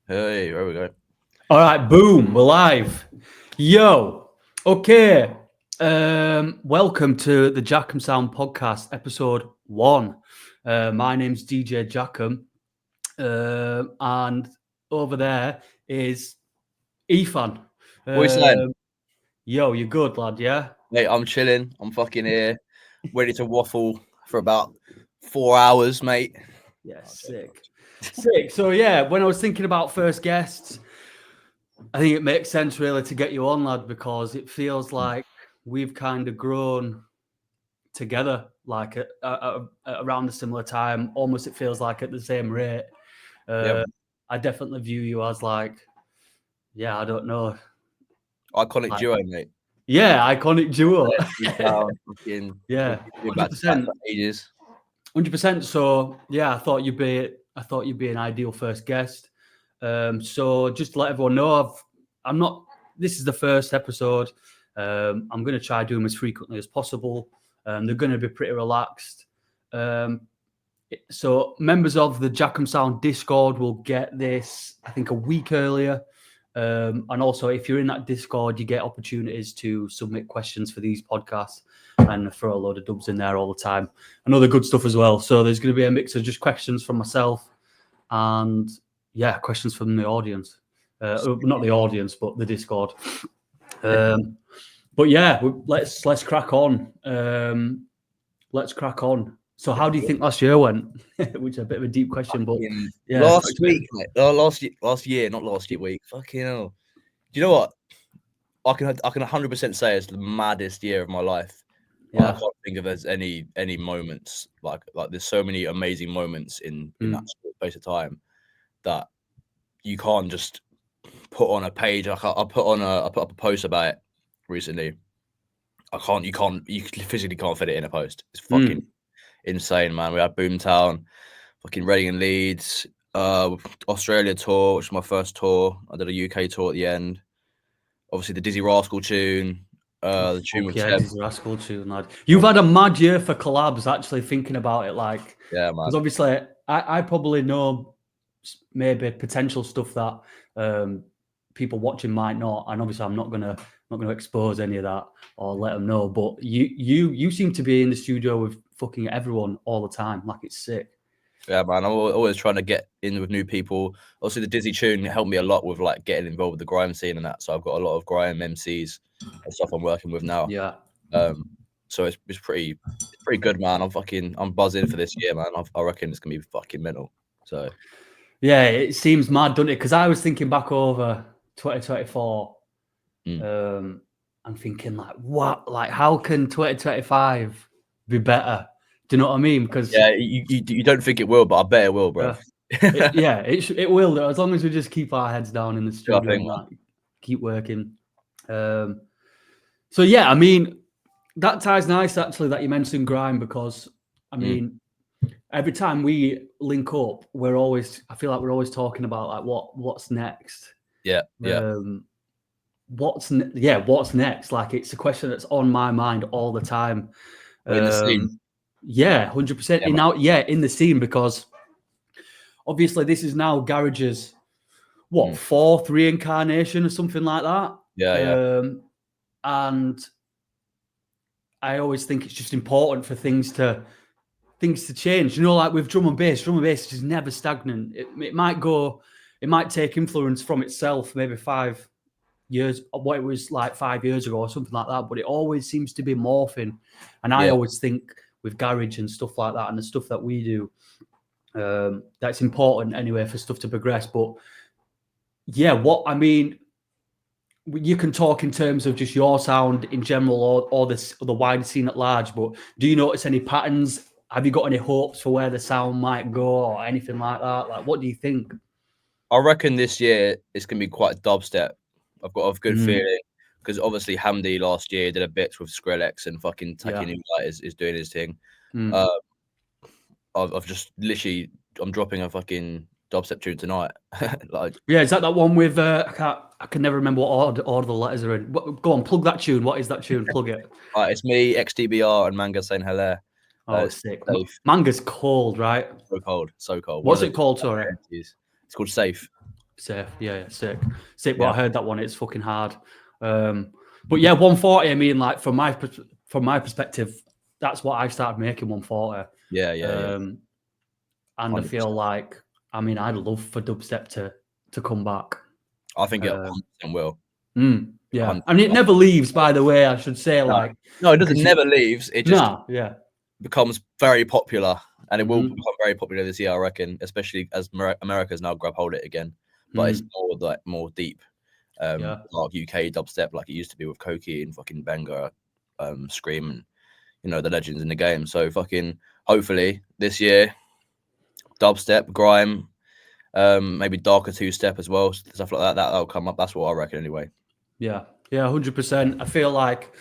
Hey, there we go. All right, boom, we're live. Yo, okay. Welcome to the JACKUM Sound podcast, episode 1. My name's DJ JACKUM, and over there is Efan. What are you saying? Yo, you good, lad? Yeah. Mate, I'm chilling. I'm fucking here, ready to waffle for about 4 hours, mate. Yeah, sick. So yeah, when I was thinking about first guests, I think it makes sense really to get you on, lad, because it feels like we've kind of grown together, like at around a similar time. Almost, it feels like at the same rate. Yeah, I definitely view you as like, yeah, I don't know, iconic like, duo, mate. yeah, iconic duo. Fucking, Yeah, we've been back to back 100%, for ages. 100%. So yeah, I thought you'd be an ideal first guest. So just to let everyone know, I'm not. This is the first episode. I'm going to try doing them as frequently as possible. They're going to be pretty relaxed. So members of the JACKUM Sound Discord will get this, I think, a week earlier. And also, if you're in that Discord, you get opportunities to submit questions for these podcasts and throw a load of dubs in there all the time and other good stuff as well. So there's going to be a mix of just questions from myself and, yeah, questions from the audience. Not the audience, but the Discord. But yeah, let's crack on. Let's crack on. So, how do you think last year went? Which is a bit of a deep question, but yeah, Last week, mate. Last year, not last year week. Fucking hell. Do you know what? I can 100% say it's the maddest year of my life. Yeah. I can't think of there's any moments like there's so many amazing moments in that short space of time that you can't just put on a page. I put up a post about it recently. You physically can't fit it in a post. It's fucking insane, man. We had Boomtown, fucking Reading and Leeds, Australia tour, which was my first tour. I did a UK tour at the end. Obviously the Dizzy Rascal tune, the tune with Seb. Dizzy Rascal tune, lad. You've had a mad year for collabs. Actually, thinking about it, like, yeah, man. Because obviously, I probably know maybe potential stuff that people watching might not, and obviously, I'm not gonna expose any of that or let them know. But you seem to be in the studio with fucking everyone all the time. Like, it's sick. Yeah, man. I'm always trying to get in with new people. Also, the Dizzy tune helped me a lot with like getting involved with the grime scene and that. So I've got a lot of grime MCs and stuff I'm working with now. Yeah. So it's pretty good, man. I'm buzzing for this year, man. I reckon it's gonna be fucking mental. So yeah, it seems mad, doesn't it? Because I was thinking back over 2024, I'm thinking like, what? Like, how can 2025 be better? Do you know what I mean? Because yeah, you don't think it will, but I bet it will, bro. it will, as long as we just keep our heads down in the studio and like, keep working. So yeah, I mean, that ties nice actually that you mentioned grime, because I mean, every time we link up, I feel like we're always talking about like what's next. Yeah. What's next? Like, it's a question that's on my mind all the time. In the scene. Yeah, 100%. In the scene, because obviously this is now Garage's fourth reincarnation or something like that. Yeah. And I always think it's just important for things to change. You know, like with drum and bass is just never stagnant. It might take influence from itself, maybe 5 years, what it was like 5 years ago or something like that, but it always seems to be morphing. And I always think with garage and stuff like that and the stuff that we do, that's important anyway for stuff to progress. But yeah, what I mean, you can talk in terms of just your sound in general or the wider scene at large, but do you notice any patterns? Have you got any hopes for where the sound might go or anything like that? Like, what do you think? I reckon this year it's going to be quite dubstep. I've got a good feeling, because obviously Hamdi last year did a bit with Skrillex, and fucking Taki Newlight is doing his thing. I've just literally, I'm dropping a fucking dubstep tune tonight. Like, yeah, is that one with I can never remember what order the letters are in. Go on, plug that tune. What is that tune? Plug it. It's me, XDBR, and Manga saying hello. Oh, it's sick. Manga's cold, right? So cold. What's it called? Sorry, it's called Safe. Safe. Yeah, sick. But Yeah. I heard that one. It's fucking hard. But yeah, 140. I mean, like from my perspective, that's what I started making 140. Yeah. And I feel like, I mean, I'd love for dubstep to come back. I think it 100% will. Yeah, and it never leaves. By the way, I should say, like, no, it doesn't. Never leaves. It just becomes very popular, and it will become very popular this year, I reckon. Especially as America's now grab hold of it again, but it's more deep, like UK dubstep, like it used to be with Koki and fucking Benga, Scream, and you know the legends in the game. So fucking hopefully this year, dubstep, grime, maybe darker two-step as well, stuff like that. That'll come up. That's what I reckon anyway. Yeah, 100%. I feel like,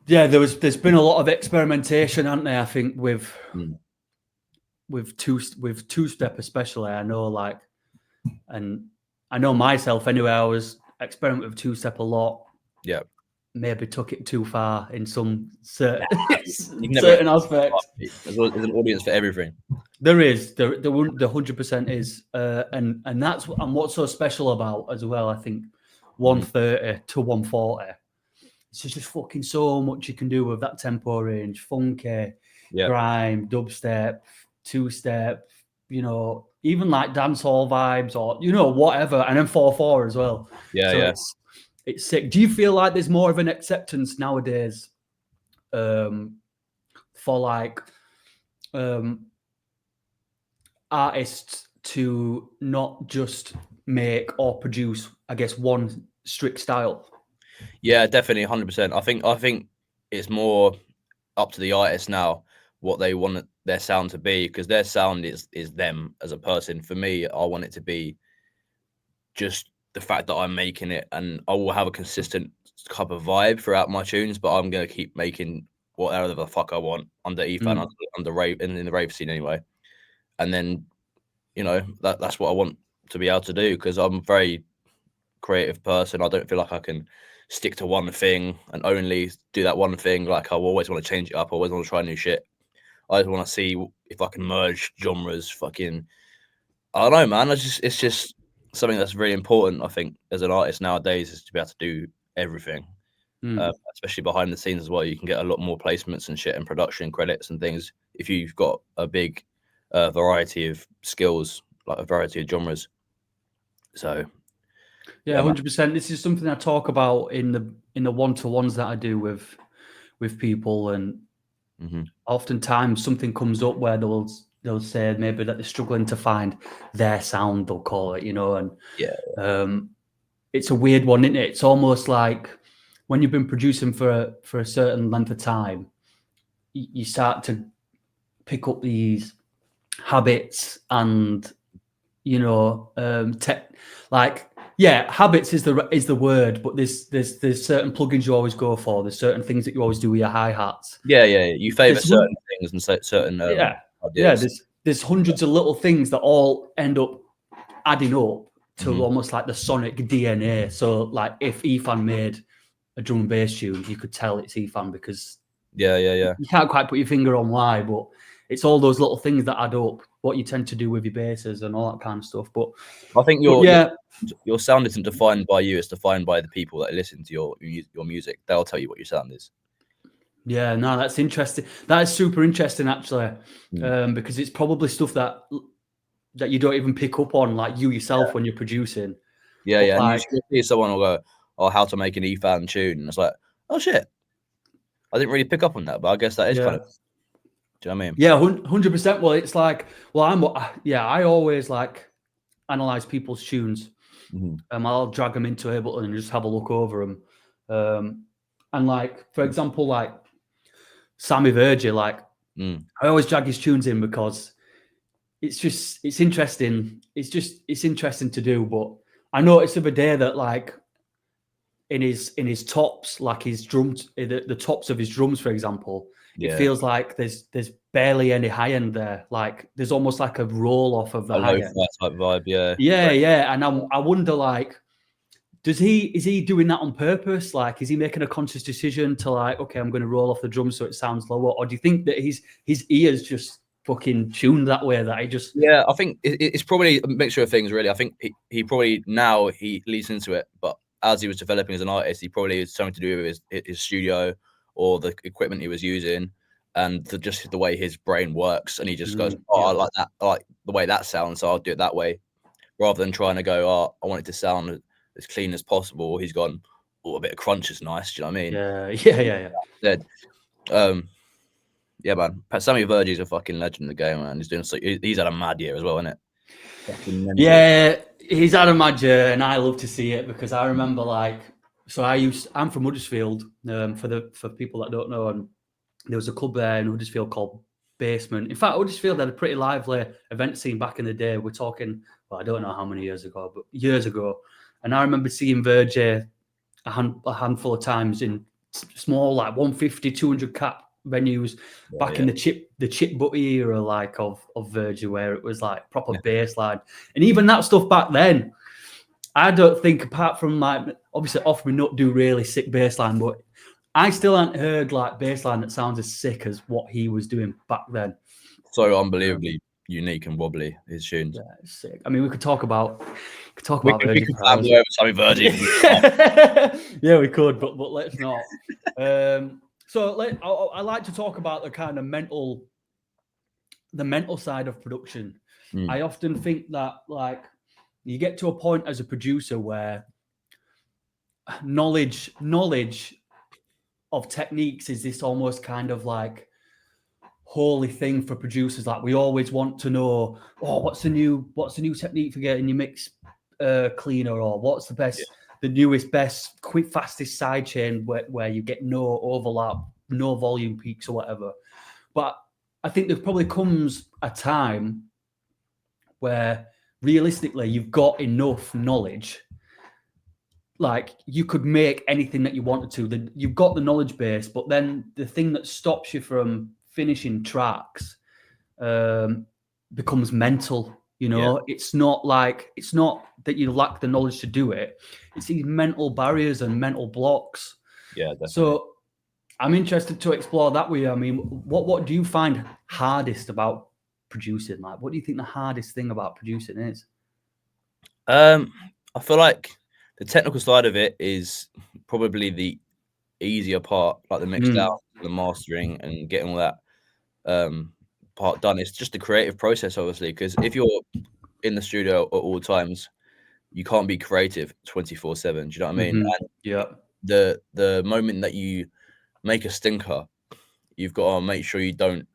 there's been a lot of experimentation, hasn't there? I think with two-step especially. I know, like, and I know myself anyway. I was experimenting with two-step a lot. Yeah. Maybe took it too far in some certain aspects. There's an audience for everything. There is. There 100% is. And that's what's so special about as well, I think, 130 to 140. It's just fucking so much you can do with that tempo range. Funky, grime, dubstep, two-step, you know, even like dancehall vibes or, you know, whatever. And then 4/4 as well. It's sick. Do you feel like there's more of an acceptance nowadays for like artists to not just make or produce, I guess, one strict style? Yeah, definitely, 100%. I think it's more up to the artist now what they want their sound to be, because their sound is them as a person. For me, I want it to be just the fact that I'm making it, and I will have a consistent type of vibe throughout my tunes, but I'm gonna keep making whatever the fuck I want under Efan, under rave, in the rave scene anyway. And then, you know, that's what I want to be able to do, because I'm a very creative person. I don't feel like I can stick to one thing and only do that one thing. Like I always want to change it up. I always want to try new shit. I just want to see if I can merge genres. Fucking, I don't know, man. It's just something that's really important, I think, as an artist nowadays, is to be able to do everything, especially behind the scenes as well. You can get a lot more placements and shit and production credits and things if you've got a big variety of skills, like a variety of genres. So yeah, 100%. This is something I talk about in the one-to-ones that I do with people, and oftentimes something comes up where they'll say maybe that they're struggling to find their sound, they'll call it, you know, and it's a weird one, isn't it? It's almost like when you've been producing for a certain length of time, you start to pick up these habits and, you know, habits is the word, but there's certain plugins you always go for. There's certain things that you always do with your hi-hats. Yeah. You favour certain things and certain ideas. There's hundreds of little things that all end up adding up to almost like the sonic DNA. So like if Efan made a drum and bass tune, you could tell it's Efan, because you can't quite put your finger on why, but it's all those little things that add up, what you tend to do with your basses and all that kind of stuff. But I think your sound isn't defined by you; it's defined by the people that listen to your music. They'll tell you what your sound is. Yeah, no, that's interesting. That is super interesting, actually, because it's probably stuff that you don't even pick up on, like you yourself, when you're producing. Yeah. And you see someone will go, "Oh, how to make an Efan tune," and it's like, "Oh shit, I didn't really pick up on that," but I guess that is kind of. Do you know what I mean? Yeah, 100%. Well, it's like, I always like analyze people's tunes. I'll drag them into Ableton and just have a look over them. And like, for example, like Sammy Verge, like I always drag his tunes in because it's interesting. It's interesting to do. But I noticed the other day that like in his tops, like his drums, the tops of his drums, for example, it feels like there's barely any high end there. Like there's almost like a roll off of the high end type vibe. Yeah. And I wonder, like, is he doing that on purpose? Like, is he making a conscious decision to like, okay, I'm going to roll off the drum so it sounds lower, or do you think that his ears just fucking tuned that way that I just. Yeah, I think it's probably a mixture of things, really. I think he probably now he leads into it, but as he was developing as an artist, he probably had something to do with his studio or the equipment he was using, and just the way his brain works. And he just goes, "Oh, I like that. I like the way that sounds, so I'll do it that way," rather than trying to go, "Oh, I want it to sound as clean as possible." He's gone, "Oh, a bit of crunch is nice." Do you know what I mean? Yeah. Yeah, man. Sammy Vergie's a fucking legend in the game, man. He's doing so. He's had a mad year as well, isn't it? Yeah, he's had a mad year, and I love to see it because I remember I'm from Huddersfield. For people that don't know, and there was a club there in Huddersfield called Basement. In fact, Huddersfield had a pretty lively event scene back in the day. We're talking, well, I don't know how many years ago, but years ago. And I remember seeing Vergie a handful of times in small, like 150, 200 cap venues in the chip butty era, like of Vergie, where it was like proper bass line. And even that stuff back then, I don't think, apart from like obviously Off Me Nut do really sick bass line, but I still haven't heard like bass line that sounds as sick as what he was doing back then. So unbelievably unique and wobbly, his tunes. Yeah, it's sick. I mean, we could talk about we could over Sammy Vergie. Yeah, we could, but let's not. So I like to talk about the kind of mental side of production. I often think that like you get to a point as a producer where knowledge of techniques is this almost kind of like holy thing for producers. Like we always want to know, oh, what's the new technique for getting your mix cleaner, or what's the newest, best, quick, fastest sidechain where you get no overlap, no volume peaks or whatever. But I think there probably comes a time where realistically you've got enough knowledge, like you could make anything that you wanted to. You've got the knowledge base, but then the thing that stops you from finishing tracks becomes mental. You know, it's not that you lack the knowledge to do it. It's these mental barriers and mental blocks. Yeah, definitely. So I'm interested to explore that with you. I mean, what do you find hardest about producing? Like, what do you think the hardest thing about producing is? I feel like the technical side of it is probably the easier part, like the mix down, the mastering, and getting all that part done. It's just the creative process, obviously, because if you're in the studio at all times, you can't be creative 24/7. Do you know what I mean? And the moment that you make a stinker, you've got to make sure you don't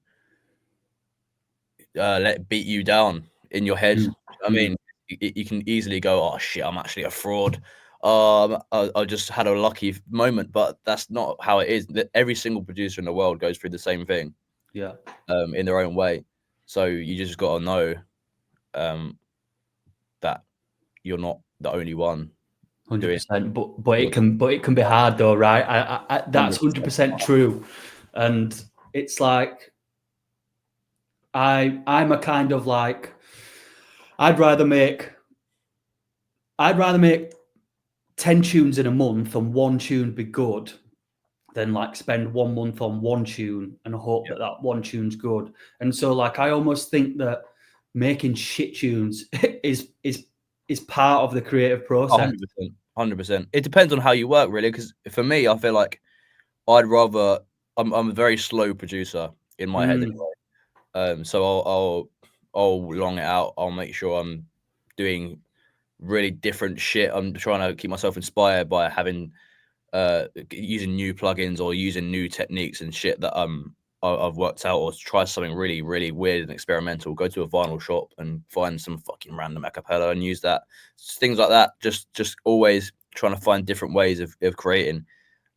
let it beat you down in your head. I mean, you can easily go, oh shit, I'm actually a fraud. I just had a lucky moment, but that's not how it is. Every single producer in the world goes through the same thing, in their own way. So you just got to know that you're not the only one. 100%, but it can be hard though, right? I that's 100% true, and it's like I'm a kind of like I'd rather make 10 tunes in a month and one tune be good than like spend 1 month on one tune and hope that one tune's good. And so like I almost think that making shit tunes is part of the creative process. 100%. It depends on how you work, really. Because for me, I feel like I'd rather. I'm a very slow producer in my head anyway. So I'll long it out. I'll make sure I'm doing really different shit. I'm trying to keep myself inspired by having using new plugins or using new techniques and shit that I've worked out, or try something really, really weird and experimental. Go to a vinyl shop and find some fucking random acapella and use that. Things like that. Just always trying to find different ways of creating.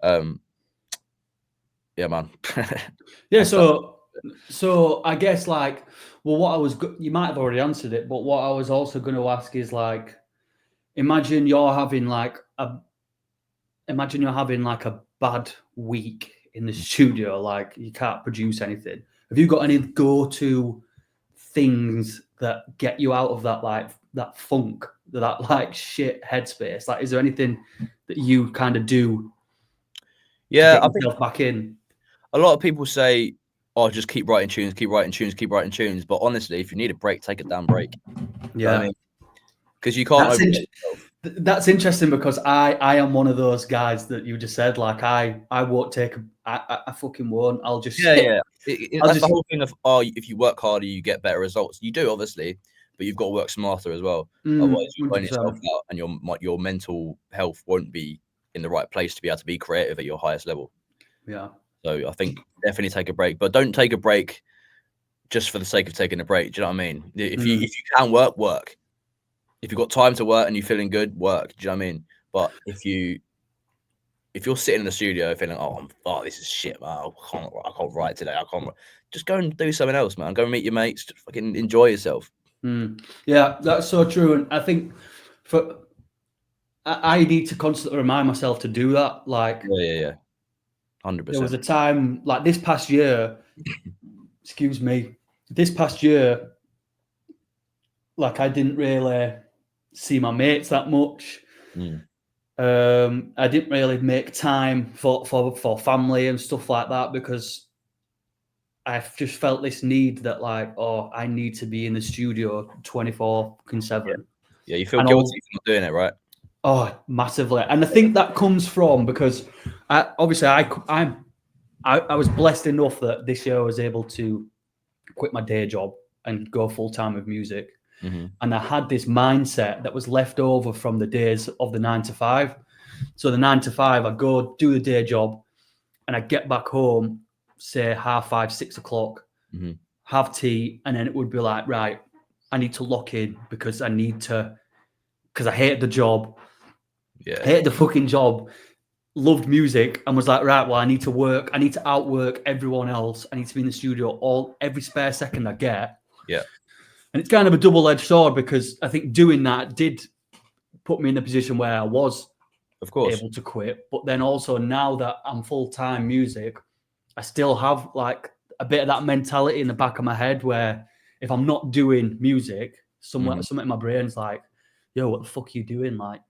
Yeah, man. Yeah. So I guess like, well, you might have already answered it, but what I was also going to ask is like, imagine you're having like a bad week in the studio, like you can't produce anything. Have you got any go-to things that get you out of that, like that funk, that like shit headspace? Like, is there anything that you kind of do to get yourself back in? A lot of people say oh, just keep writing tunes, keep writing tunes, keep writing tunes. But honestly, if you need a break, take a damn break. Yeah, you know what I mean, because you can't overwork yourself. That's interesting because I am one of those guys that you just said. Like I won't take. I fucking won't. I'll just Yeah. I'll That's just the whole thing of if you work harder, you get better results. You do, obviously, but you've got to work smarter as well. Otherwise, you burn yourself 100%. out, and your mental health won't be in the right place to be able to be creative at your highest level. Yeah. So I think definitely take a break, but don't take a break just for the sake of taking a break. Do you know what I mean? If you can work. If you've got time to work and you're feeling good, work. Do you know what I mean? But if you're sitting in the studio feeling, oh, this is shit, man. I can't write today. I can't. Just go and do something else, man. Go and meet your mates. Just fucking enjoy yourself. Yeah, that's so true. And I think I need to constantly remind myself to do that. Like, Yeah. 100%. There was a time like this past year. Excuse me. This past year, like I didn't really see my mates that much. I didn't really make time for family and stuff like that because I've just felt this need that like, oh, I need to be in the studio 24/7. Yeah, you feel guilty for not doing it, right? Oh, massively. And I think that comes from because I was blessed enough that this year I was able to quit my day job and go full time with music. And I had this mindset that was left over from the days of the 9 to 5. So the 9 to 5, I go do the day job and I get back home, say 5:30, 6 o'clock, have tea, and then it would be like, right, I need to lock in because I hated the job. Yeah. Hated the fucking job. Loved music and was like, right, well, I need to work. I need to outwork everyone else. I need to be in the studio every spare second I get. Yeah. And it's kind of a double-edged sword because I think doing that did put me in a position where I was of course able to quit. But then also now that I'm full-time music, I still have like a bit of that mentality in the back of my head where if I'm not doing music, something in my brain's like, yo, what the fuck are you doing? Like,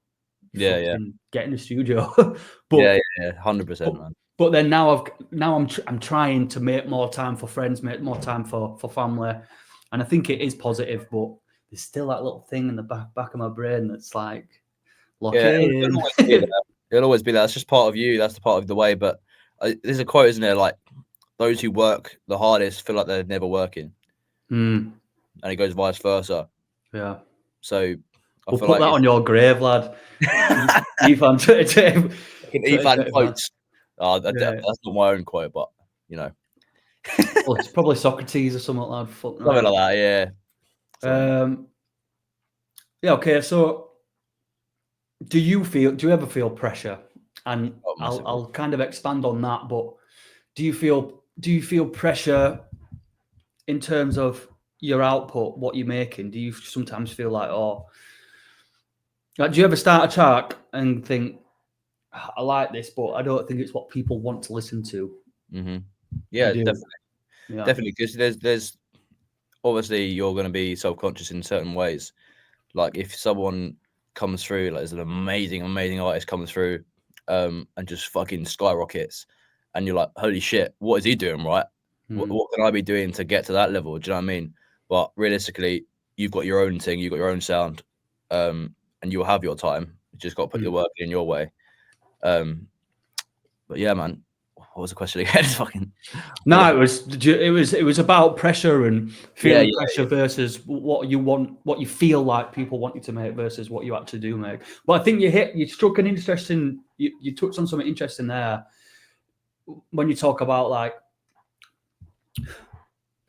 get in the studio. But 100%, man. But then now I'm trying to make more time for friends, make more time for family, and I think it is positive. But there's still that little thing in the back of my brain that's like, lock in. It'll always be that. That's just part of you. That's the part of the way. But there's a quote, isn't there? Like, those who work the hardest feel like they're never working, and it goes vice versa. Yeah. So we'll put that on your grave, lad. Efan, Efan quotes. That's not my own quote, but you know. Well, it's probably Socrates or something like that. Something like that, yeah. Yeah. Okay. So, do you ever feel pressure? And I'll kind of expand on that. But do you feel pressure in terms of your output, what you're making? Do you sometimes feel like, do you ever start a track and think, I like this, but I don't think it's what people want to listen to? Yeah, definitely. Because there's obviously you're going to be self-conscious in certain ways. Like if someone comes through, like there's an amazing artist comes through, and just fucking skyrockets, and you're like, holy shit, what is he doing, right? What can I be doing to get to that level? Do you know what I mean? But realistically, you've got your own thing, you've got your own sound, and you'll have your time. You just got to put your work in your way. But yeah, man, what was the question again? Fucking no, it was about pressure and feeling pressure versus what you want, what you feel like people want you to make versus what you actually do make. But I think you struck an interesting, you touched on something interesting there when you talk about like,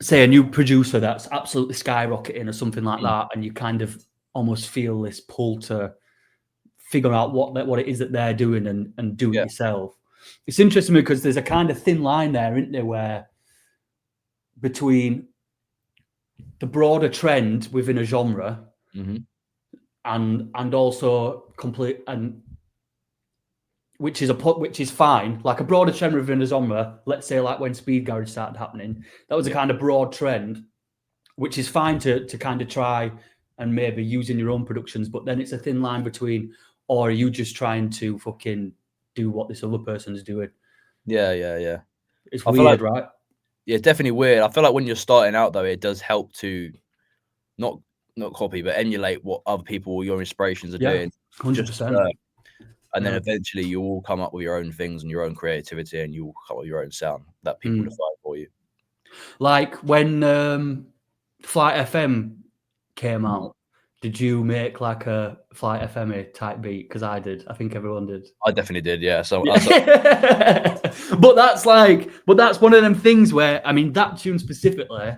say a new producer that's absolutely skyrocketing or something like that, and you kind of almost feel this pull to figure out what it is that they're doing and do it yourself. It's interesting because there's a kind of thin line there, isn't there, where between the broader trend within a genre and also complete and which is fine, like a broader trend within a genre. Let's say like when Speed Garage started happening, that was a kind of broad trend, which is fine to kind of try and maybe use in your own productions. But then it's a thin line between, or are you just trying to fucking do what this other person's doing? Yeah. It's weird, right? Yeah, it's definitely weird. I feel like when you're starting out though, it does help to not copy, but emulate what other people or your inspirations are Yeah, doing. Just 100%. and then Yeah. eventually you will come up with your own things and your own creativity, and you will come up with your own sound that people define for you. Like when Flight FM came Mm. out, did you make like a Flight FM type beat? Because I did. I think everyone did. I definitely did, yeah. So, But that's one of them things where, I mean, that tune specifically,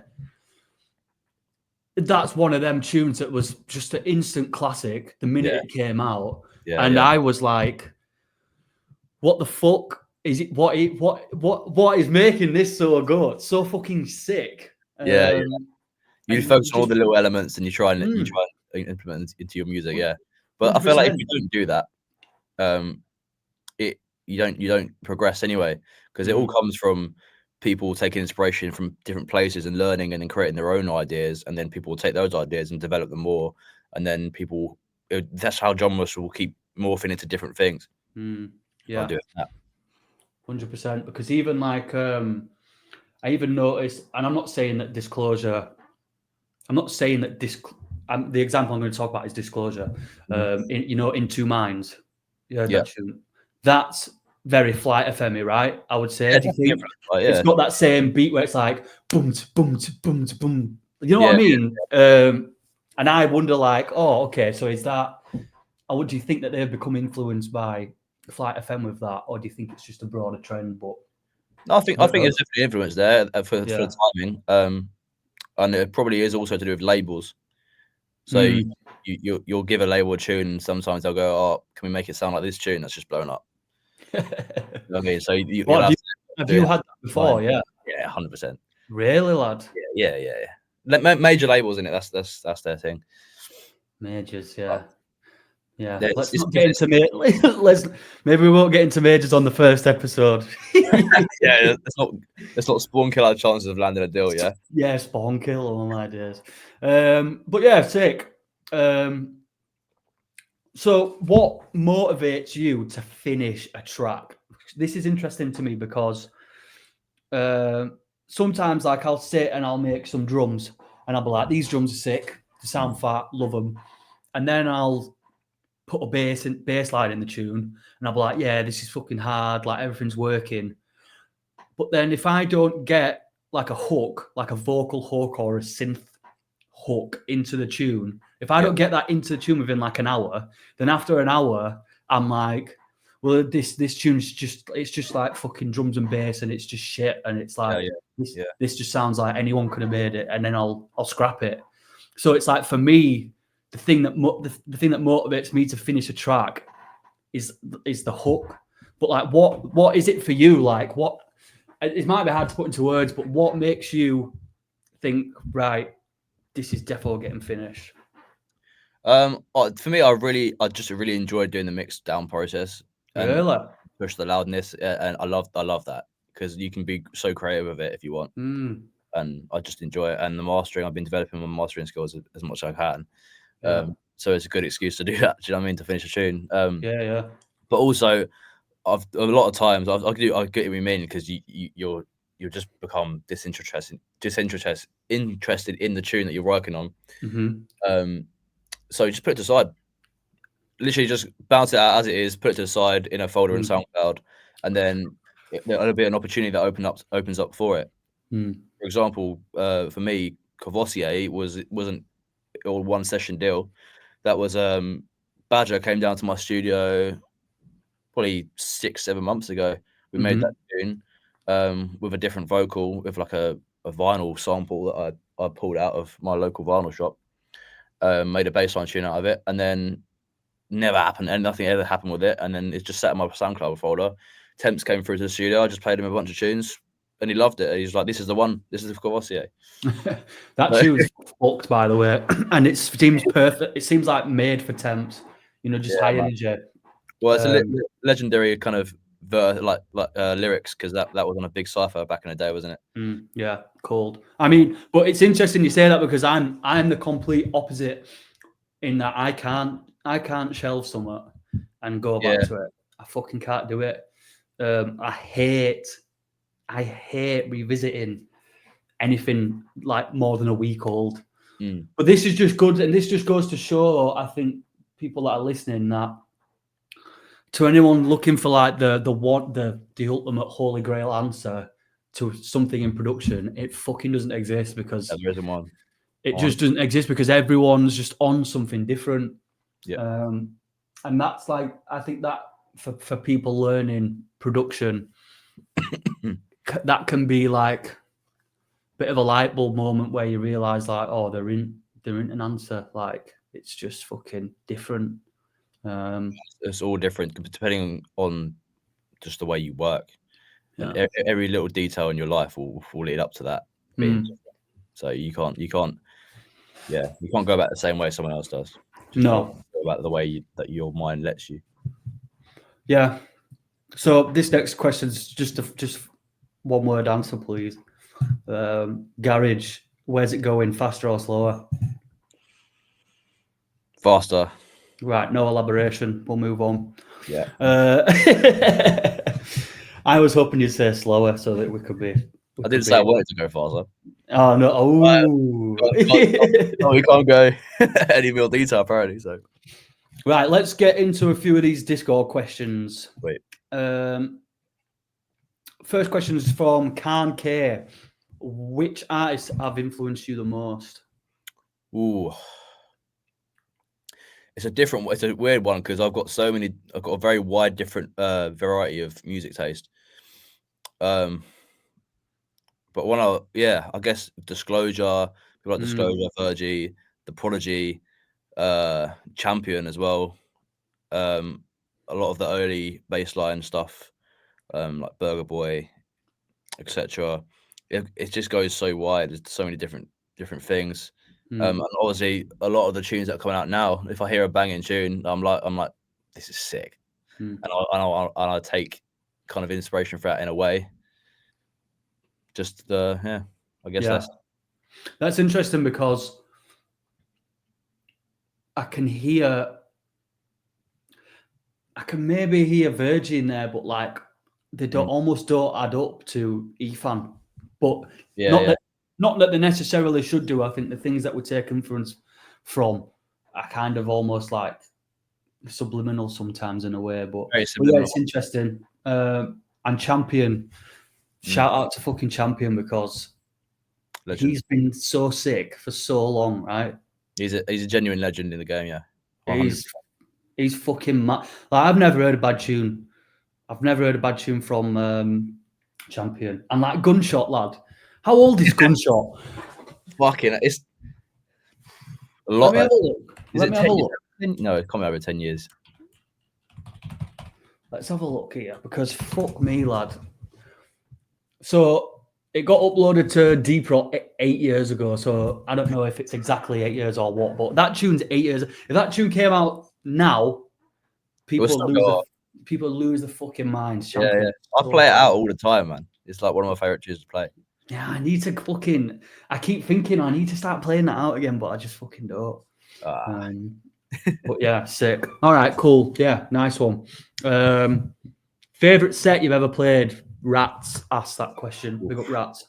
that's one of them tunes that was just an instant classic the minute it came out. And I was like, what the fuck is it? What is making this so good? So fucking sick. Yeah. You focus on all the little elements and you try and implement into your music, yeah. But 100%. I feel like if you don't do that, you don't progress anyway, because it all comes from people taking inspiration from different places and learning and then creating their own ideas, and then people will take those ideas and develop them more, and then that's how genres will keep morphing into different things. Yeah, doing that 100%. Because even like I even noticed, and I'm not saying that Disclosure. I'm not saying that the example I'm going to talk about is Disclosure. In Two Minds. Yeah, that tune. That's very Flight FM, right? I would say. Do you think it's got that same beat where it's like boom, boom, boom, boom? You know what I mean? And I wonder, like, oh, okay, so is that? Or do you think that they've become influenced by Flight FM with that, or do you think it's just a broader trend? But no, I think there's definitely influence there for the timing. And it probably is also to do with labels. So you'll give a label a tune, and sometimes they'll go, "Oh, can we make it sound like this tune that's just blown up?" You know what I mean? So have you had that before? Yeah, 100%. Really, lad? Yeah. Major labels in it. That's their thing. Majors, yeah. Let's not get into maybe we won't get into majors on the first episode. Yeah, let's not spawn kill our chances of landing a deal. Yeah. Yeah, spawn kill all my days. But yeah, sick. So what motivates you to finish a track? This is interesting to me because sometimes like I'll sit and I'll make some drums and I'll be like, these drums are sick, they sound fat, love them. And then I'll put a bass line in the tune and I'll be like, yeah, this is fucking hard, like everything's working. But then if I don't get like a hook, like a vocal hook or a synth hook into the tune, if I don't get that into the tune within like an hour, then after an hour, I'm like, well, this tune's just like fucking drums and bass and it's just shit. And it's like, this just sounds like anyone could have made it. And then I'll scrap it. So it's like, for me, the thing that motivates me to finish a track is the hook. But like, what is it for you? Like, what? It might be hard to put into words, but what makes you think, right, this is definitely getting finished? For me, I just really enjoyed doing the mix down process and push the loudness, and I love that because you can be so creative with it if you want, and I just enjoy it. And the mastering, I've been developing my mastering skills as much as I can. So it's a good excuse to do that. Do you know what I mean? To finish a tune. But also, a lot of times I get what you mean, because you'll just become interested in the tune that you're working on. So just put it aside. Literally, just bounce it out as it is. Put it to the side in a folder in SoundCloud, and then there'll be an opportunity that opens up for it. For example, for me, Courvoisier wasn't all one session deal. That was Badger came down to my studio probably 6-7 months ago. We made that tune with a different vocal, with like a vinyl sample that I pulled out of my local vinyl shop. Made a bassline tune out of it, and then never happened, and nothing ever happened with it. And then it just sat in my SoundCloud folder. Temps came through to the studio. I just played him a bunch of tunes, and he loved it. He's like, "This is the one. This is the Courvoisier." That tune's fucked, by the way, and it seems perfect. It seems like made for temps. Just high energy. Well, it's a legendary kind of lyrics, because that was on a big cipher back in the day, wasn't it? Yeah, cold. I mean, but it's interesting you say that, because I'm the complete opposite in that I can't shelve something and go back to it. I fucking can't do it. I hate revisiting anything like more than a week old. Mm. But this is just good, and this just goes to show, I think, people that are listening, that to anyone looking for like the ultimate holy grail answer to something in production, it fucking doesn't exist, because There isn't one. it just doesn't exist, because everyone's just on something different. Yeah. And that's like, I think that for people learning production, that can be like a bit of a light bulb moment where you realize like, oh, there isn't an answer. Like, it's just fucking different. It's all different depending on just the way you work. And Yeah. every little detail in your life will lead up to that being different. So you can't go back the same way someone else does. Just No. go back the way that your mind lets you. Yeah. So this next question is just one word answer, please. Garage, where's it going, faster or slower? Faster. Right, no elaboration. We'll move on. Yeah. I was hoping you'd say slower so that we could be. I didn't say I wanted to go faster. Oh no! Oh, we can't go any more detail apparently. So right, let's get into a few of these Discord questions. Wait. First question is from Khan K. Which artists have influenced you the most? Ooh. It's a weird one because I've got a very wide different variety of music taste. But I guess Disclosure, people like Disclosure, Fergie, The Prodigy, Champion as well. A lot of the early bassline stuff, like Burger Boy, etc. It just goes so wide. There's so many different things. And obviously, a lot of the tunes that are coming out now, if I hear a banging tune, I'm like, this is sick, and I take kind of inspiration for that in a way. Just I guess that's interesting, because I can maybe hear Virgin there, but like they almost don't add up to Efan. But not that they necessarily should do. I think the things that we take influence from are kind of almost like subliminal sometimes in a way. But yeah, it's interesting. And Champion, shout out to fucking Champion, because he's been so sick for so long, right? He's a genuine legend in the game, yeah. 100%. He's fucking mad. Like, I've never heard a bad tune. I've never heard a bad tune from Champion. And like Gunshot, lad. How old is Gunshot? Fucking, it's a lot. Let me have a look. Is it 10 years? No, it can't be over 10 years. Let's have a look here, because fuck me, lad. So it got uploaded to Deep Rock 8 years ago. So I don't know if it's exactly 8 years or what, but that tune's 8 years. If that tune came out now, people lose the fucking minds. Champion. Yeah. I play it out all the time, man. It's like one of my favorite tunes to play. Yeah, I need to I keep thinking I need to start playing that out again, but I just fucking don't. But yeah, sick. All right, cool. Yeah, nice one. Favorite set you've ever played? Rats asked that question. Big up Rats.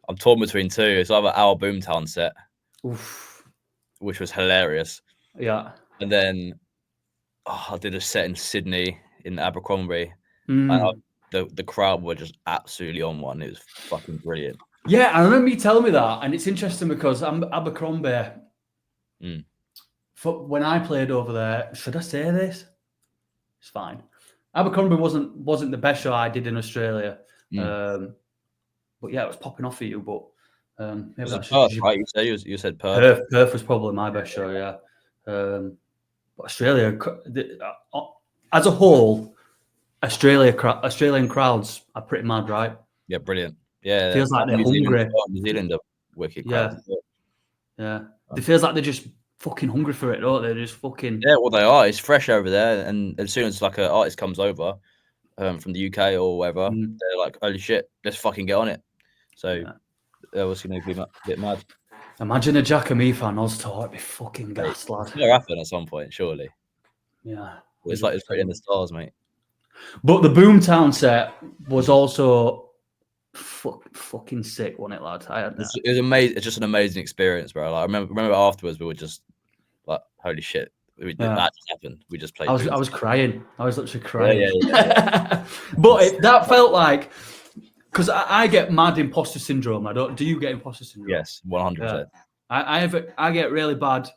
I'm torn between two. It's either our Boomtown set, which was hilarious. Yeah. And then I did a set in Sydney in Abercrombie. And the crowd were just absolutely on one. It was fucking brilliant. Yeah, I remember you telling me that. And it's interesting because Abercrombie, when I played over there, should I say this? It's fine. Abercrombie wasn't the best show I did in Australia. But yeah, it was popping off for you. But maybe that's Perth, right? You said Perth. Perth was probably my best show, yeah. But Australia, as a whole, Australian crowds are pretty mad, right? Yeah, brilliant. Yeah, feels like they're hungry. New Zealand are wicked crowds. Yeah. It feels like they're just fucking hungry for it, don't they? They're just fucking. Yeah, well, they are. It's fresh over there, and as soon as like an artist comes over from the UK or whatever, they're like, "Holy shit, let's fucking get on it." So that was going to be a bit mad. Imagine a JACKUM Efan Oz tour. It'd be fucking gas, lad. It'll happen at some point, surely. Yeah. It's like it's in the stars, mate. But the Boomtown set was also fucking sick, wasn't it, lad? I had that. It was amazing. It's just an amazing experience, bro. Like, I remember afterwards we were just like, holy shit, that just happened. We just played. I was crying. I was literally crying. Yeah. But that felt like, because I get mad imposter syndrome. Do you get imposter syndrome? Yes, 100%. I get really bad,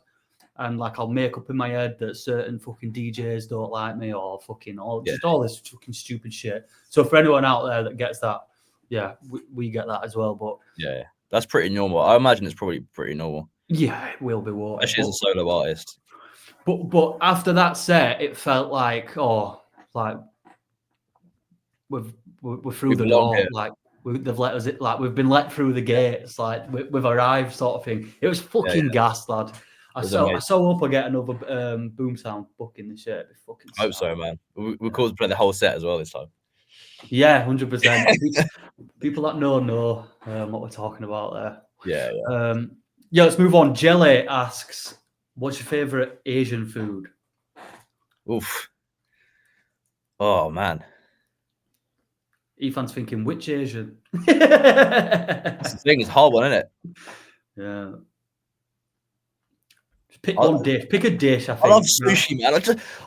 and like I'll make up in my head that certain fucking DJs don't like me, or fucking just all this fucking stupid shit. So for anyone out there that gets that, yeah, we get that as well. But yeah, that's pretty normal. I imagine it's probably pretty normal. Yeah, it will be. Especially as a solo artist. But after that set, it felt like we're through the door. Here. Like they've let us. Like we've been let through the gates. Like we've arrived, sort of thing. It was fucking gas, lad. I so hope I get another Boom Sound booking this year. Fucking I hope so, man. We're called to play the whole set as well this time. Yeah, 100%. People that know what we're talking about there. Yeah. Yeah, let's move on. Jelly asks, what's your favorite Asian food? Oof. Oh man. Efan's thinking, which Asian? That's the thing, it's a hard one, isn't it? Yeah. Just pick one dish. Pick a dish, I think. I love sushi, man.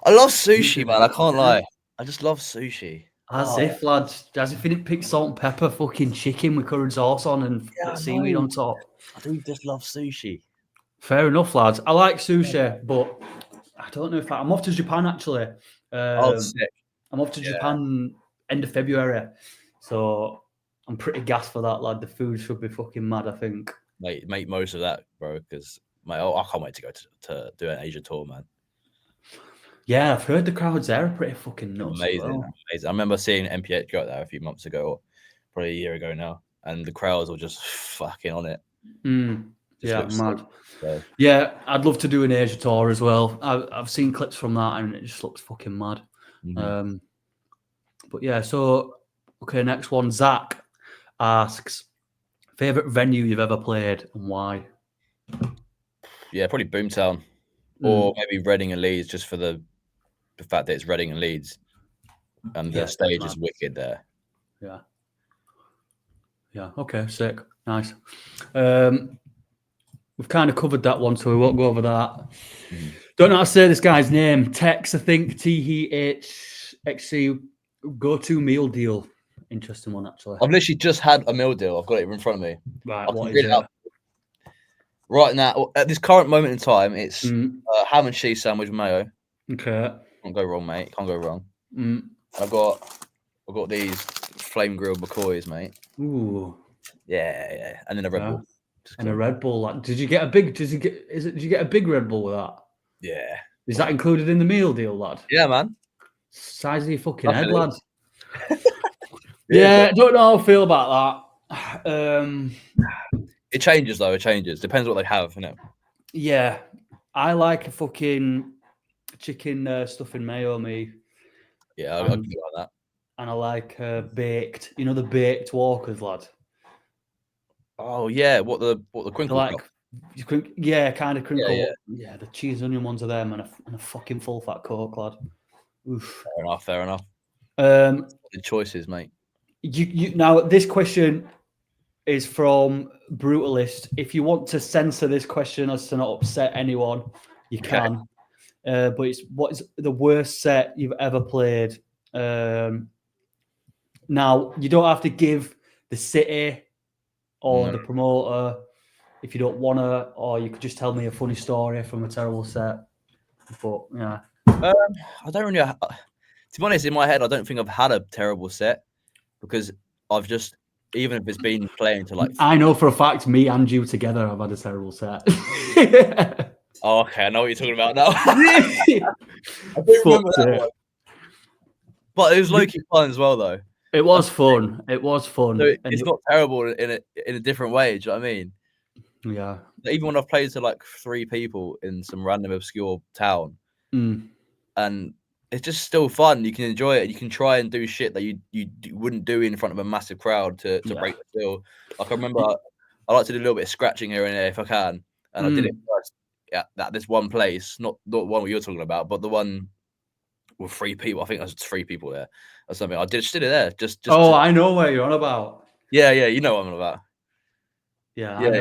I love sushi, man. I can't lie. I just love sushi. As if, lads. As if you didn't pick salt and pepper fucking chicken with currant sauce on and seaweed on top. I do just love sushi. Fair enough, lads. I like sushi, but I don't know if I'm off to Japan, actually. Sick. I'm off to Japan end of February. So I'm pretty gassed for that, lad. The food should be fucking mad, I think. Mate, make most of that, bro, because I can't wait to go to do an Asia tour, man. Yeah, I've heard the crowds there are pretty fucking nuts. Amazing. I remember seeing MPH go out there a few months ago, or probably a year ago now, and the crowds were just fucking on it. Yeah, mad. So. Yeah, I'd love to do an Asia tour as well. I've seen clips from that, and it just looks fucking mad. Mm-hmm. But yeah, so okay, next one. Zach asks, favorite venue you've ever played and why? Yeah, probably Boomtown, or maybe Reading and Leeds, just for the fact that it's Reading and Leeds, and the stage is wicked there. Yeah. Okay. Sick. Nice. We've kind of covered that one, so we won't go over that. Don't know how to say this guy's name. Tex, I think. THXC. Go-to meal deal. Interesting one, actually. I've literally just had a meal deal. I've got it in front of me. Right. What is it? Right now, at this current moment in time, it's ham and cheese sandwich with mayo. Okay. Can't go wrong, mate. Can't go wrong. I've got these flame grilled McCoys, mate. Ooh. Yeah. And then a Red Bull. And a Red Bull. Like, did you get a big? Did you get a big Red Bull with that? Yeah. Is that included in the meal deal, lad? Yeah, man. Size of your fucking head, lad. Yeah, don't know how I feel about that. It changes though. It changes. Depends what they have, you know. Yeah, I like a fucking chicken stuffing mayo, me. Yeah, I can do that. And I like baked. You know the baked Walkers, lad. Oh yeah, what the crinkle? Like, kind of crinkle. Yeah, the cheese onion ones are them, and a fucking full fat Coke, lad. Oof. Fair enough. The choices, mate. You now this question is from Brutalist. If you want to censor this question as to not upset anyone, you can. But it's what is the worst set you've ever played? Now you don't have to give the city or the promoter if you don't want to, or you could just tell me a funny story from a terrible set. But yeah, I don't really. To be honest, in my head, I don't think I've had a terrible set because I've just, even if it's been playing to like. I know for a fact, me and you together have had a terrible set. Oh, okay, I know what you're talking about now. I do remember that one. But it was low-key fun as well, though. It was fun. It was fun. So it's not terrible in a different way. Do you know what I mean? Yeah. Even when I've played to like 3 people in some random obscure town, and it's just still fun. You can enjoy it. You can try and do shit that you wouldn't do in front of a massive crowd to break the seal. Like I remember, I like to do a little bit of scratching here and there if I can, and I did it first at this one place, not the one you're talking about, but the one with 3 people. I think there's 3 people there or something. I just did it there. Just I know where you're on about. Yeah, you know what I'm about. Yeah, Yeah, I know.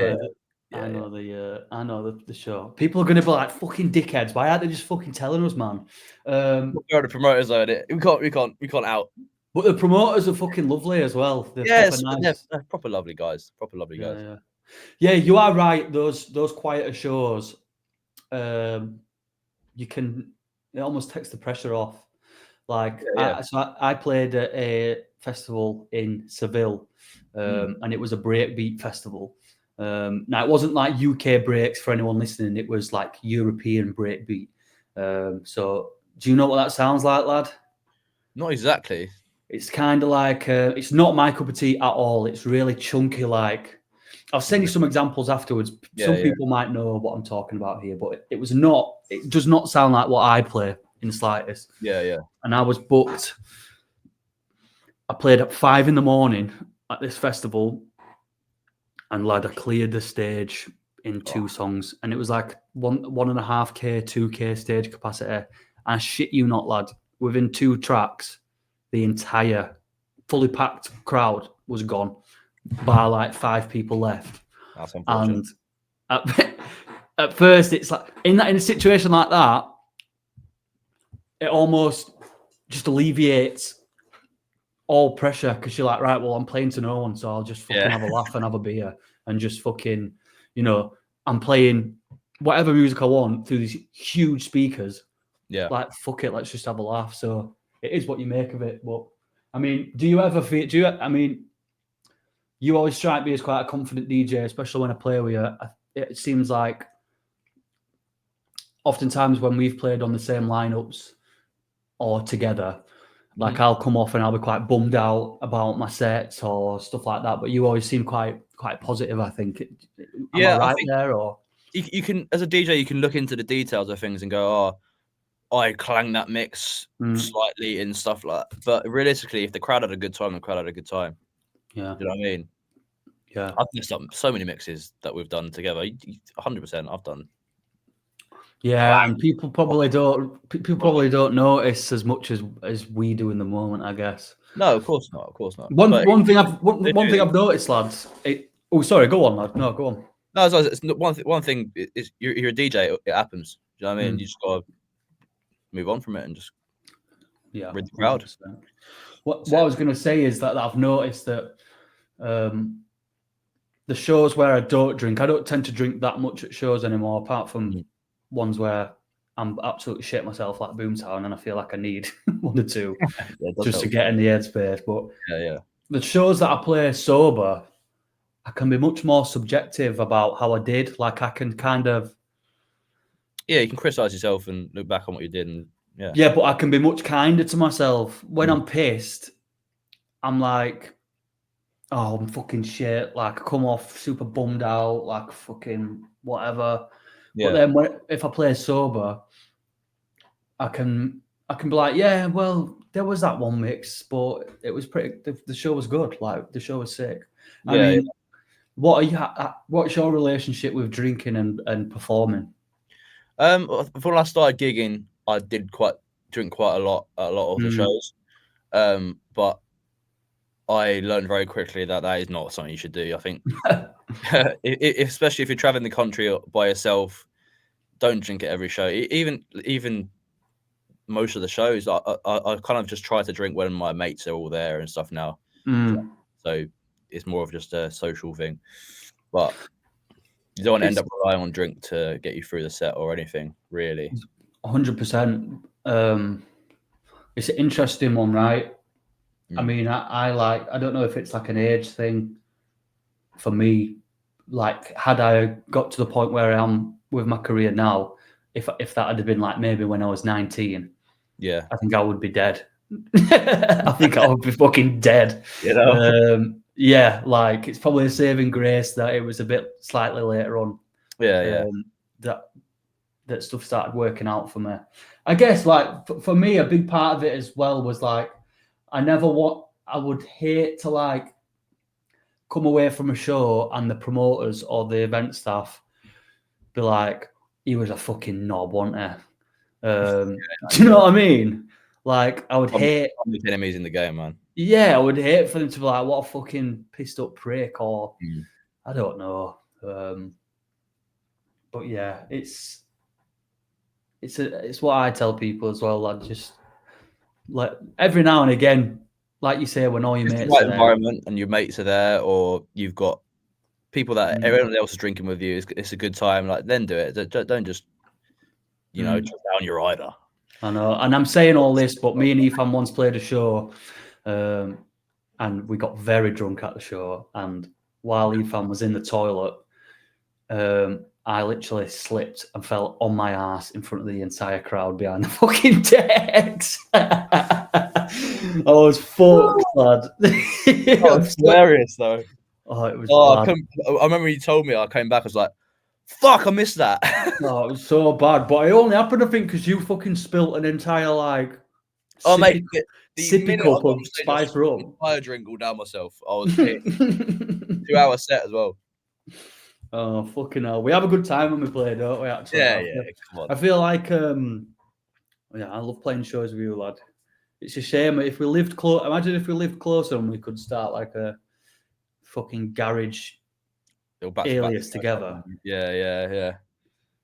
yeah, I yeah. know I know the show. People are gonna be like fucking dickheads. Why aren't they just fucking telling us, man? We're the promoters on it. We can't out. But the promoters are fucking lovely as well. They're proper Yes, nice. they're proper lovely guys. Proper lovely Yeah, guys. yeah, yeah. You are right. Those quieter shows, um, you can it almost takes the pressure off. Like Yeah, I played at a festival in Seville, and it was a breakbeat festival. Now it wasn't like UK breaks for anyone listening. It was like European breakbeat. So do you know what that sounds like, lad? not exactly. It's kind of like it's not my cup of tea at all. It's really chunky. Like I'll send you some examples afterwards. Yeah, Some yeah, people might know what I'm talking about here, but it was not. It does not sound like what I play in the slightest. yeah. And I was booked. I played at 5 a.m. at this festival, and lad, I cleared the stage in 2 songs, and it was like 1.5K, 2K stage capacity. I shit you not, lad. Within 2 tracks, the entire fully packed crowd was gone, bar like 5 people left. That's unfortunate. And at first, it's like in a situation like that, it almost just alleviates all pressure because you're like, right, well, I'm playing to no one, so I'll just fucking have a laugh and have a beer and just fucking, I'm playing whatever music I want through these huge speakers. Yeah. Like, fuck it, let's just have a laugh. So it is what you make of it. But I mean, do you ever feel? You always strike me as quite a confident DJ, especially when I play with you. It seems like oftentimes when we've played on the same lineups or together, like I'll come off and I'll be quite bummed out about my sets or stuff like that. But you always seem quite positive, I think. Am I right there? Or you can, as a DJ, you can look into the details of things and go, oh, I clanged that mix slightly and stuff like that. But realistically, if the crowd had a good time, the crowd had a good time. Yeah. Do you know what I mean? Yeah. I've messed up so many mixes that we've done together. 100% I've done. Yeah, and people probably don't notice as much as we do in the moment, I guess. No, of course not. Of course not. One thing I've noticed, lads. Sorry, go on, lad. No, go on. No, it's one thing is you're a DJ. It happens. Do you know what I mean? You just gotta move on from it and just rid the crowd. 100%. What I was going to say is that I've noticed that the shows where I don't drink, I don't tend to drink that much at shows anymore, apart from ones where I'm absolutely shit myself, like Boomtown, and I feel like I need 1 or 2 just to get in the headspace. But the shows that I play sober, I can be much more subjective about how I did. Like I can kind of, you can criticize yourself and look back on what you did, and but I can be much kinder to myself when I'm pissed. I'm like, oh, I'm fucking shit. Like I come off super bummed out, like fucking whatever. But then if I play sober, I can be like, yeah, well, there was that one mix, but it was the show was good. Like the show was sick. I mean, what's your relationship with drinking and performing? Before I started gigging, I did drink quite a lot of the shows. But I learned very quickly that is not something you should do. I think, especially if you're traveling the country by yourself, don't drink at every show. Even most of the shows, I kind of just try to drink when my mates are all there and stuff now. So it's more of just a social thing. But you don't want to end up relying on drink to get you through the set or anything, really. 100%. It's an interesting one, right? I mean, I don't know if it's like an age thing for me. Like, had I got to the point where I am with my career now, if that had been like maybe when I was 19, I think I would be dead. I think I would be fucking dead. Like it's probably a saving grace that it was a bit slightly later on. That stuff started working out for me. I guess like for me, a big part of it as well was like I would hate to like come away from a show and the promoters or the event staff be like, he was a fucking knob, wasn't he? Do you know what I mean? Like I would hate enemies in the game, man. Yeah, I would hate for them to be like, what a fucking pissed up prick, or I don't know. But yeah, it's what I tell people as well. Like, just like every now and again, like you say, when all your It's mates the right are there, environment and your mates are there, or you've got people that everyone else is drinking with you. It's a good time. Like, then do it. Don't just down your rider. I know, and I'm saying all this, but me and Efan once played a show, and we got very drunk at the show. And while Efan was in the toilet, I literally slipped and fell on my ass in front of the entire crowd behind the fucking decks. I was fucked, lad. Oh, it's hilarious though. Oh, it was. I remember you told me. I came back. I was like, "Fuck, I missed that." Oh, it was so bad. But it only happened, I think, because you fucking spilt an entire mate, sippy cup of spice rum. Entire drink all down myself. I was pissed. 2-hour set as well. Oh, fucking hell. We have a good time when we play, don't we, actually? Yeah, come on. I feel like, I love playing shows with you, lad. It's a shame if we lived close. Imagine if we lived closer and we could start like a fucking garage alias together. Yeah. It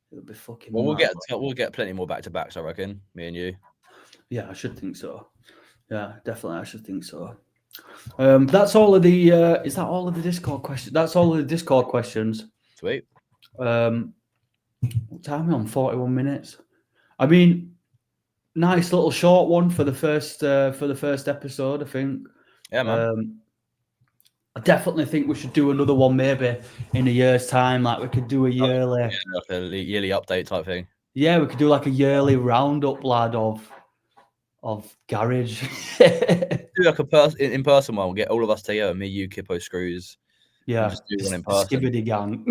would be fucking. Well, we'll get plenty more back to backs, I reckon. Me and you. Yeah, I should think so. Yeah, definitely, I should think so. That's all of the. Is that all of the Discord questions? That's all of the Discord questions. Sweet. What time are we on? 41 minutes. I mean, nice little short one for the first episode, I think. Yeah, man. I definitely think we should do another one maybe in a year's time. Like, we could do a yearly, like a yearly update type thing. Yeah, we could do like a yearly roundup, lad, of garage. Do like a in person one. We'll get all of us together. Me, you, Kippo, Screws. Yeah, just do one in person. Skibbity gang.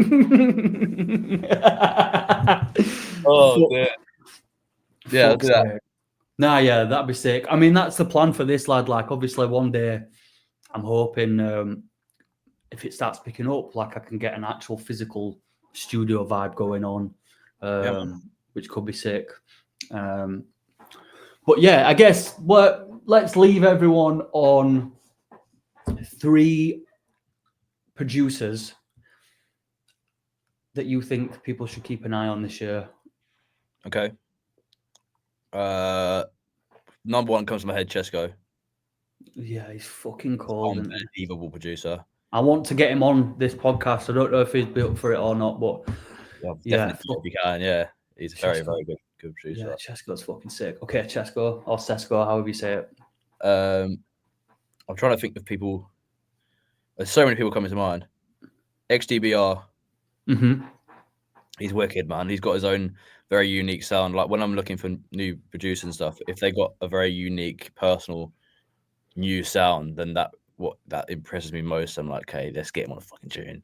Oh, yeah, I'll do that. Nah, yeah, that'd be sick. I mean, that's the plan for this, lad. Like, obviously, one day, I'm hoping if it starts picking up, like, I can get an actual physical studio vibe going on, which could be sick. But yeah, I guess let's leave everyone on 3 producers that you think people should keep an eye on this year. Okay. Number 1 comes to my head, Chesco. Yeah, he's fucking cold. Unbelievable producer. I want to get him on this podcast. I don't know if he's built for it or not, but definitely if you can. Yeah, he's a very, very good producer. Yeah, Chesco's fucking sick. Okay, Chesco or Sesco, however you say it. I'm trying to think of people. There's so many people coming to mind. XDBR. He's wicked, man. He's got his own very unique sound. Like, when I'm looking for new producers and stuff, if they got a very unique, personal, new sound, then that impresses me most. I'm like, okay, let's get him on a fucking tune. Do you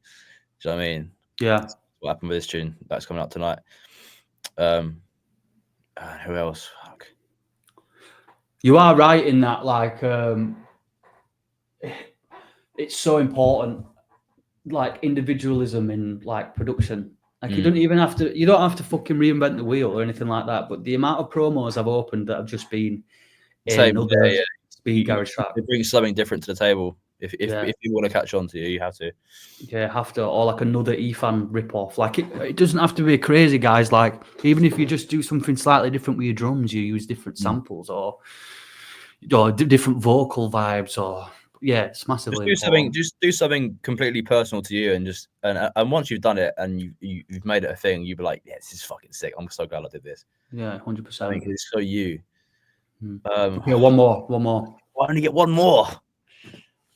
know what I mean? Yeah. That's what happened with this tune that's coming out tonight. Who else? Fuck. You are right in that, like, it's so important, like, individualism in, like, production. Like, you don't have to fucking reinvent the wheel or anything like that. But the amount of promos I've opened that have just been another speed garage track. It brings something different to the table. If you want to catch on to you have to. Yeah, have to. Or like another Efan rip-off. Like, it doesn't have to be crazy, guys. Like, even if you just do something slightly different with your drums, you use different samples or different vocal vibes, or it's massively just do something completely personal to you, and once you've done it and you've made it a thing, you'll be like, yeah, this is fucking sick. I'm so glad I did this. Yeah, 100%. I think it's so you. Okay, one more. I only get one more.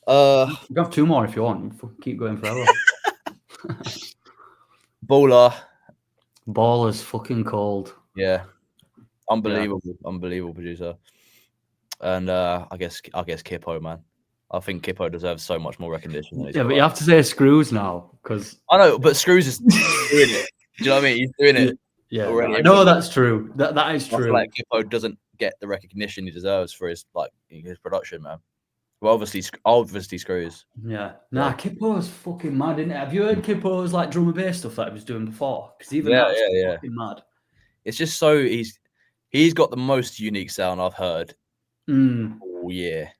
You can have 2 more if you want. Keep going forever. Baller's fucking cold. Yeah, unbelievable producer. And I guess Kippo, man. I think Kippo deserves so much more recognition. Yeah, but you have to say Screws now, because I know, but Screws is doing it. Do you know what I mean? He's doing it. Yeah, already. No, that's true. That is true. Like, Kippo doesn't get the recognition he deserves for his production, man. Well, obviously Screws. Yeah. Nah, Kippo's fucking mad, isn't it? Have you heard Kippo's like drum and bass stuff that he was doing before? Because even that's fucking mad. It's just so he's got the most unique sound I've heard all year.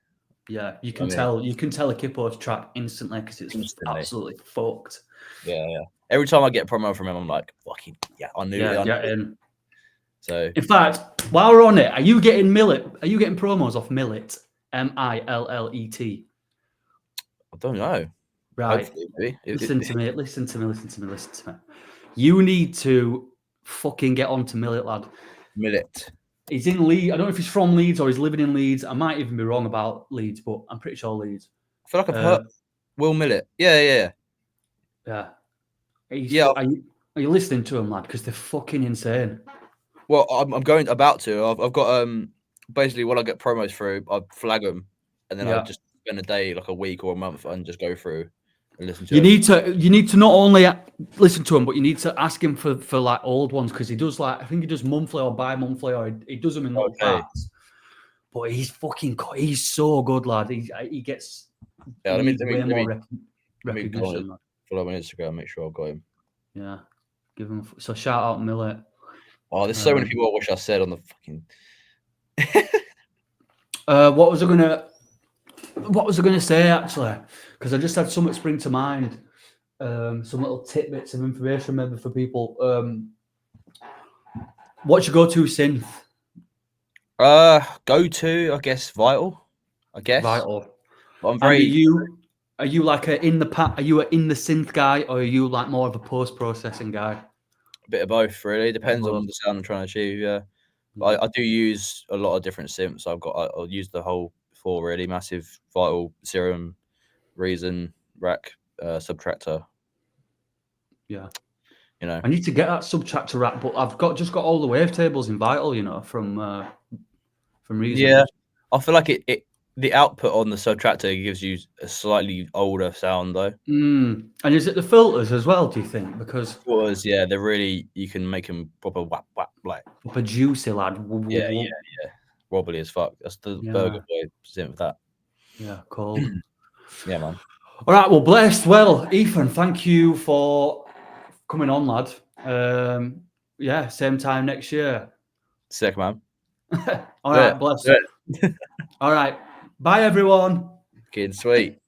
Yeah, you I can mean, tell. You can tell a Kippo's track instantly because it's instantly. absolutely fucked. Yeah. Every time I get a promo from him, I'm like, fucking yeah, I knew Yeah, it. get in. So In fact, while we're on it, are you getting Millet? Are you getting promos off Millet? Millet. I don't know. Right. Hopefully, maybe. Listen to me. Listen to me. You need to fucking get onto Millet, lad. Millet. He's in Leeds. I don't know if he's from Leeds or he's living in Leeds. I might even be wrong about Leeds, but I'm pretty sure Leeds. I feel like I've heard Will Millet. Yeah. Yeah. Yeah. Are you listening to him, lad? Because they're fucking insane. Well, I'm about to. I've got basically when I get promos through, I flag them, and then I just spend a day, like a week or a month, and just go through and listen to You them. need to not only listen to him, but you need to ask him for like old ones because he does like I think he does monthly or bi-monthly or he does them in little parts. But he's so good, lad. He gets Yeah, he needs way more let me go recognition. on, follow him on Instagram, make sure I've got him. Yeah, give him so shout out Millet. Oh, there's so many people I wish I said on the fucking. What was I gonna say actually? Because I just had something spring to mind. Some little tidbits of information maybe for people. What's your go-to synth? Go to, I guess, Vital. I guess Vital. But I'm very. Are you like are you a in the synth guy or are you like more of a post-processing guy? A bit of both, really. Depends on the sound I'm trying to achieve. Yeah, but I do use a lot of different synths. I'll use the whole 4 really: Massive, Vital, Serum, Reason, Rack, Subtractor. Yeah, you know. I need to get that Subtractor rack, but I've just got all the wavetables in Vital, you know, from Reason. Yeah, I feel like the output on the Subtractor gives you a slightly older sound though. And is it the filters as well? Do you think because filters, yeah, they're really you can make them proper whap like proper juicy, lad. Yeah, wobbly as fuck. That's the Burger Boy synth that. Yeah, cold. Yeah, man. All right, well, blessed. Well, Efan, thank you for coming on, lad. Yeah, same time next year. Sick, man. All right, blessed. All right, bye, everyone. Kid, sweet.